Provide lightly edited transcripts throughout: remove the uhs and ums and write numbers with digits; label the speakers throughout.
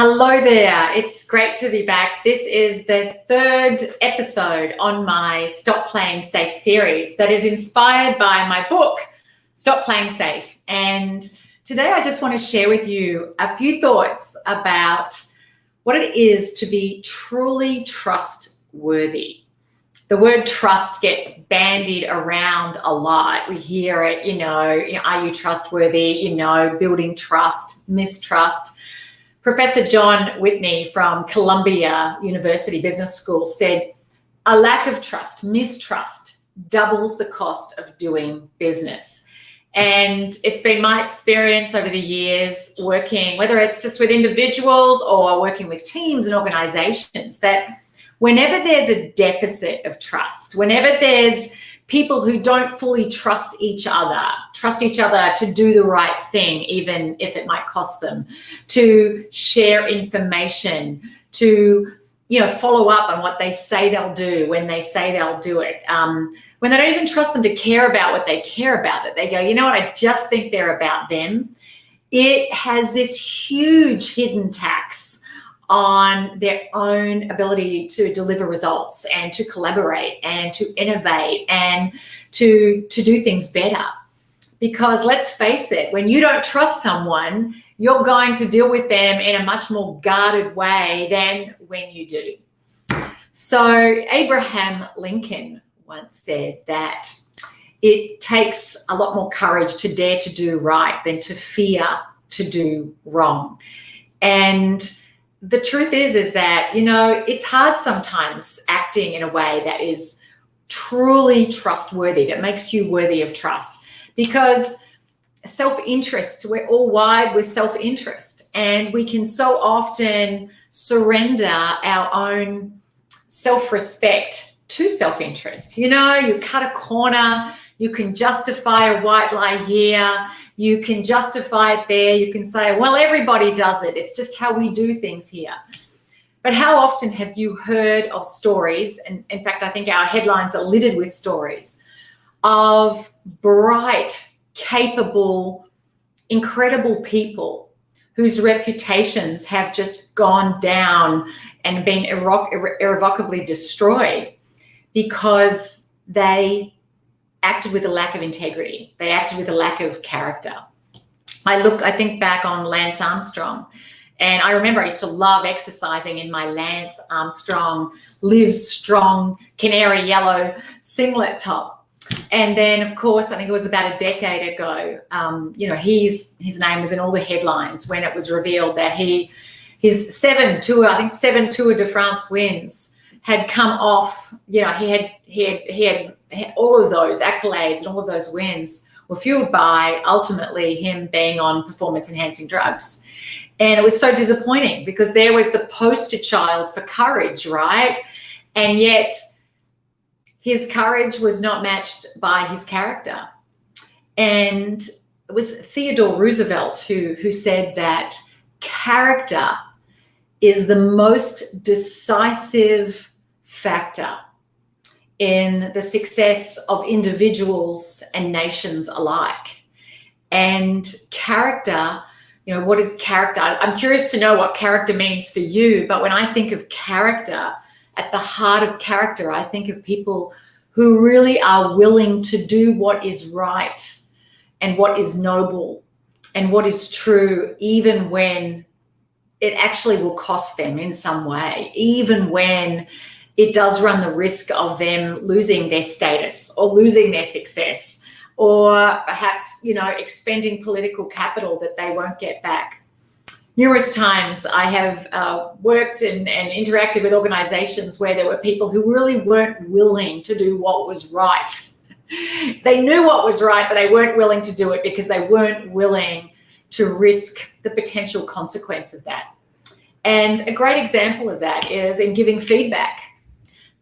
Speaker 1: Hello there. It's great to be back. This is the third episode on my Stop Playing Safe series that is inspired by my book, Stop Playing Safe. And today I just want to share with you a few thoughts about what it is to be truly trustworthy. The word trust gets bandied around a lot. We hear it, are you trustworthy? Building trust, mistrust. Professor John Whitney from Columbia University Business School said, a lack of trust, mistrust, doubles the cost of doing business. And it's been my experience over the years working, whether it's just with individuals or working with teams and organizations, that whenever there's a deficit of trust, whenever there's people who don't fully trust each other to do the right thing, even if it might cost them, to share information, to follow up on what they say they'll do when they say they'll do it. When they don't even trust them to care about what they care about, that they go, you know what, I just think they're about them. It has this huge hidden tax on their own ability to deliver results and to collaborate and to innovate and to do things better. Because let's face it, when you don't trust someone, you're going to deal with them in a much more guarded way than when you do. So Abraham Lincoln once said that it takes a lot more courage to dare to do right than to fear to do wrong. And the truth is that, it's hard sometimes acting in a way that is truly trustworthy, that makes you worthy of trust, because self-interest, we're all wired with self-interest, and we can so often surrender our own self-respect to self-interest. You cut a corner, you can justify a white lie here, you can justify it there, you can say, well, everybody does it, it's just how we do things here. But how often have you heard of stories, and in fact, I think our headlines are littered with stories of bright, capable, incredible people whose reputations have just gone down and been irrevocably destroyed because they acted with a lack of integrity. They acted with a lack of character. I think back on Lance Armstrong, and I remember I used to love exercising in my Lance Armstrong Live Strong canary yellow singlet top. And then, of course, I think it was about a decade ago, his name was in all the headlines when it was revealed that his seven Tour de France wins had come off. He had all of those accolades and all of those wins were fueled by ultimately him being on performance-enhancing drugs. And it was so disappointing because there was the poster child for courage, right? And yet his courage was not matched by his character. And it was Theodore Roosevelt who said that character is the most decisive factor in the success of individuals and nations alike. And character, what is character? I'm curious to know what character means for you, but when I think of character, at the heart of character, I think of people who really are willing to do what is right and what is noble and what is true, even when it actually will cost them in some way, even when it does run the risk of them losing their status or losing their success, or perhaps, expending political capital that they won't get back. Numerous times I have worked and interacted with organizations where there were people who really weren't willing to do what was right. They knew what was right, but they weren't willing to do it because they weren't willing to risk the potential consequence of that. And a great example of that is in giving feedback.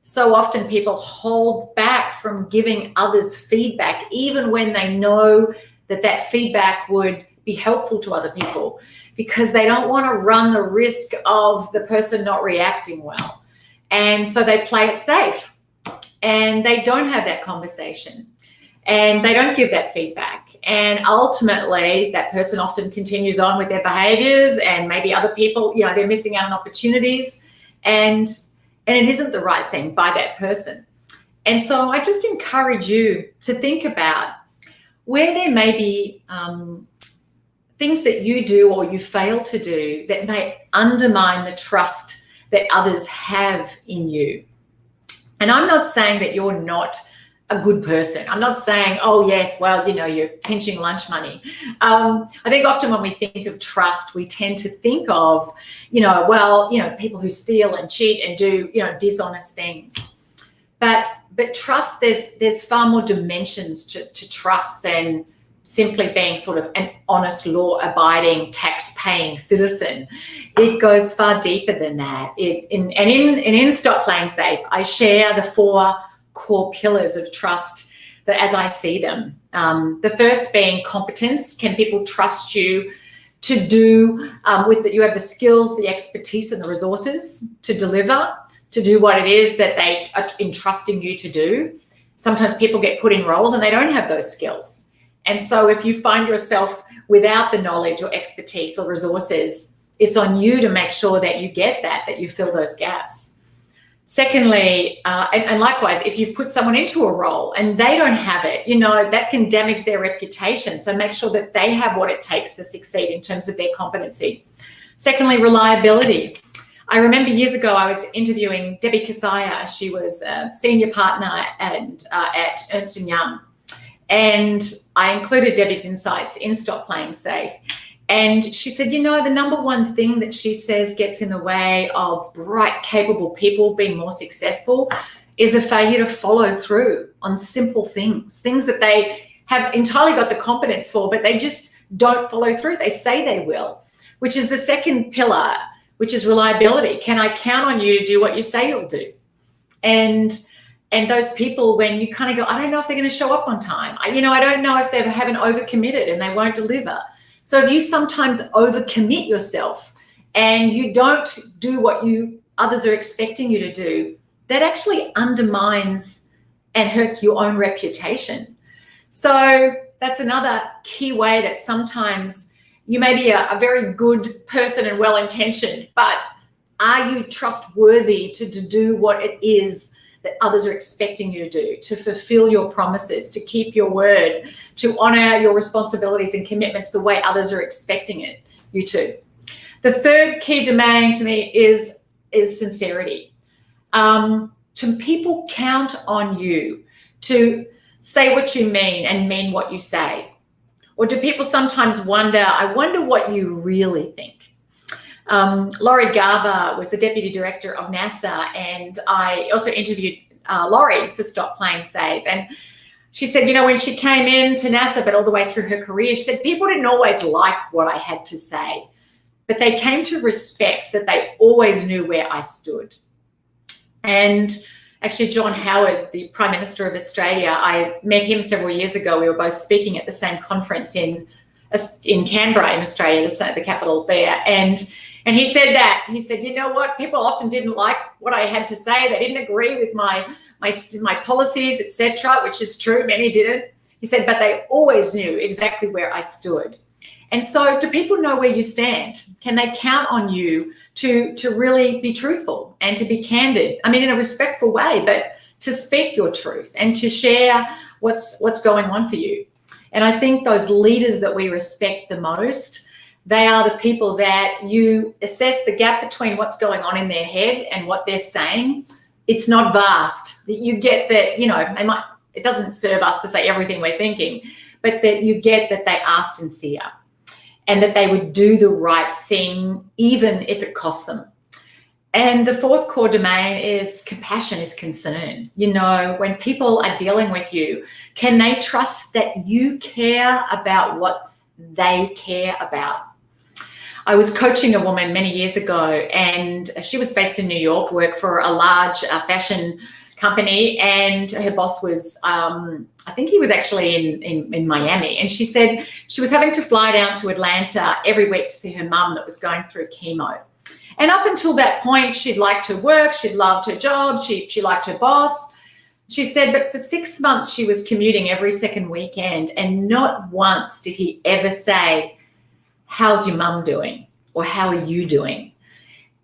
Speaker 1: So often people hold back from giving others feedback, even when they know that feedback would be helpful to other people, because they don't want to run the risk of the person not reacting well. And so they play it safe and they don't have that conversation. and they don't give that feedback. And ultimately, that person often continues on with their behaviors, and maybe other people, they're missing out on opportunities, and it isn't the right thing by that person. And so I just encourage you to think about where there may be things that you do or you fail to do that may undermine the trust that others have in you. And I'm not saying that you're not a good person. I'm not saying, oh yes, well, you're pinching lunch money. I think often when we think of trust, we tend to think of, people who steal and cheat and do, dishonest things. But trust, there's far more dimensions to trust than simply being sort of an honest, law-abiding, tax-paying citizen. It goes far deeper than that. In Stop Playing Safe, I share the 4 core pillars of trust that as I see them. The first being competence. Can people trust you to do you have the skills, the expertise, and the resources to deliver, to do what it is that they are entrusting you to do? Sometimes people get put in roles and they don't have those skills. And so if you find yourself without the knowledge or expertise or resources, it's on you to make sure that you get that you fill those gaps. Secondly, and likewise, if you put someone into a role and they don't have it, that can damage their reputation. So make sure that they have what it takes to succeed in terms of their competency. Secondly, reliability. I remember years ago, I was interviewing Debbie Kasaya. She was a senior partner at Ernst & Young. And I included Debbie's insights in Stop Playing Safe. And she said, the number one thing that she says gets in the way of bright, capable people being more successful is a failure to follow through on simple things that they have entirely got the competence for, but they just don't follow through. They say they will, which is the second pillar, which is reliability. Can I count on you to do what you say you'll do? And those people, when you kind of go, I don't know if they're going to show up on time. I don't know if they haven't overcommitted and they won't deliver. So if you sometimes overcommit yourself and you don't do what others are expecting you to do, that actually undermines and hurts your own reputation. So that's another key way that sometimes you may be a very good person and well-intentioned, but are you trustworthy to do what it is that others are expecting you to do, to fulfill your promises, to keep your word, to honor your responsibilities and commitments the way others are expecting you to. The third key domain to me is sincerity. Do people count on you to say what you mean and mean what you say? Or do people sometimes wonder, I wonder what you really think? Laurie Garver was the Deputy Director of NASA, and I also interviewed Laurie for Stop Playing Safe. And she said, when she came into NASA, but all the way through her career, she said, people didn't always like what I had to say, but they came to respect that they always knew where I stood. And actually, John Howard, the Prime Minister of Australia, I met him several years ago. We were both speaking at the same conference in Canberra in Australia, the capital there. And he said that. He said, you know what? People often didn't like what I had to say. They didn't agree with my policies, etc., which is true. Many didn't. He said, but they always knew exactly where I stood. And so do people know where you stand? Can they count on you to really be truthful and to be candid? I mean, in a respectful way, but to speak your truth and to share what's going on for you. And I think those leaders that we respect the most, they are the people that you assess the gap between what's going on in their head and what they're saying. It's not vast. That you get that, it doesn't serve us to say everything we're thinking, but that you get that they are sincere and that they would do the right thing, even if it costs them. And the fourth core domain is compassion, is concern. When people are dealing with you, can they trust that you care about what they care about? I was coaching a woman many years ago, and she was based in New York, worked for a large fashion company, and her boss was, I think he was actually in Miami. And she said she was having to fly down to Atlanta every week to see her mum that was going through chemo. And up until that point, she'd liked her work, she'd loved her job, she liked her boss. She said, but for 6 months she was commuting every second weekend, and not once did he ever say, how's your mum doing? Or how are you doing?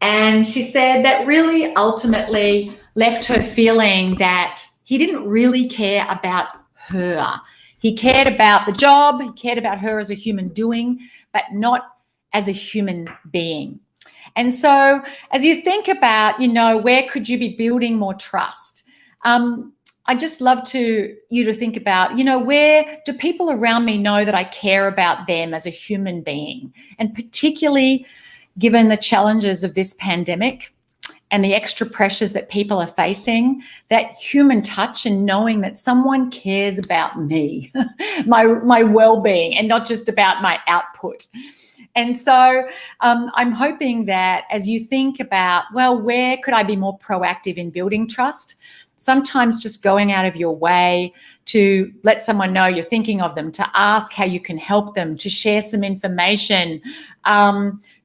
Speaker 1: And she said that really ultimately left her feeling that he didn't really care about her. He cared about the job, he cared about her as a human doing, but not as a human being. And so as you think about, where could you be building more trust? I just love you to think about, where do people around me know that I care about them as a human being? And particularly given the challenges of this pandemic and the extra pressures that people are facing, that human touch and knowing that someone cares about me, my well-being, and not just about my output. And so I'm hoping that as you think about, well, where could I be more proactive in building trust? Sometimes just going out of your way to let someone know you're thinking of them, to ask how you can help them, to share some information,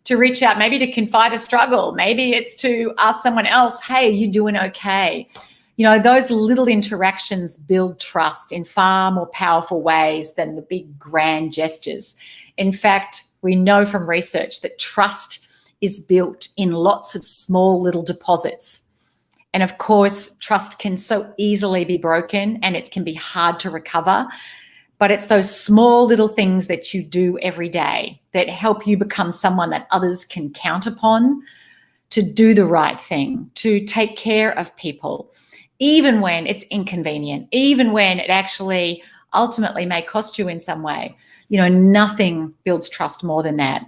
Speaker 1: to reach out, maybe to confide a struggle. Maybe it's to ask someone else, hey, are you doing okay? Those little interactions build trust in far more powerful ways than the big grand gestures. In fact, we know from research that trust is built in lots of small little deposits. And of course, trust can so easily be broken and it can be hard to recover. But it's those small little things that you do every day that help you become someone that others can count upon to do the right thing, to take care of people, even when it's inconvenient, even when it actually ultimately may cost you in some way. Nothing builds trust more than that.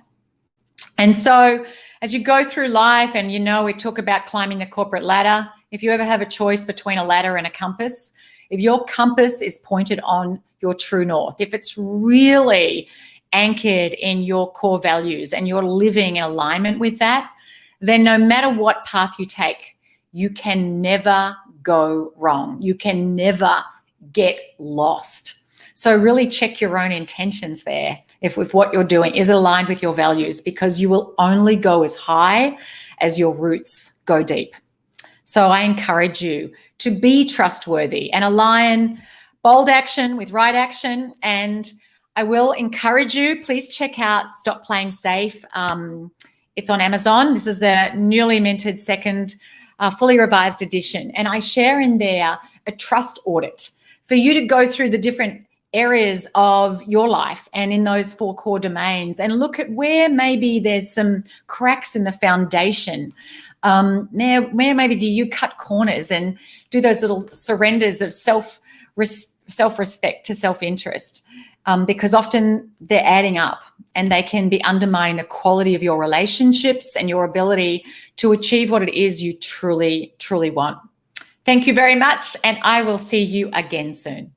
Speaker 1: And so as you go through life, and we talk about climbing the corporate ladder, if you ever have a choice between a ladder and a compass, if your compass is pointed on your true north, if it's really anchored in your core values and you're living in alignment with that, then no matter what path you take, you can never go wrong. You can never get lost. So really check your own intentions there. If what you're doing is aligned with your values, because you will only go as high as your roots go deep. So I encourage you to be trustworthy and align bold action with right action. And I will encourage you, please check out Stop Playing Safe. It's on Amazon. This is the newly minted second fully revised edition. And I share in there a trust audit for you to go through the different areas of your life and in those 4 core domains and look at where maybe there's some cracks in the foundation. Where maybe do you cut corners and do those little surrenders of self-respect to self-interest? Because often they're adding up and they can be undermining the quality of your relationships and your ability to achieve what it is you truly, truly want. Thank you very much, and I will see you again soon.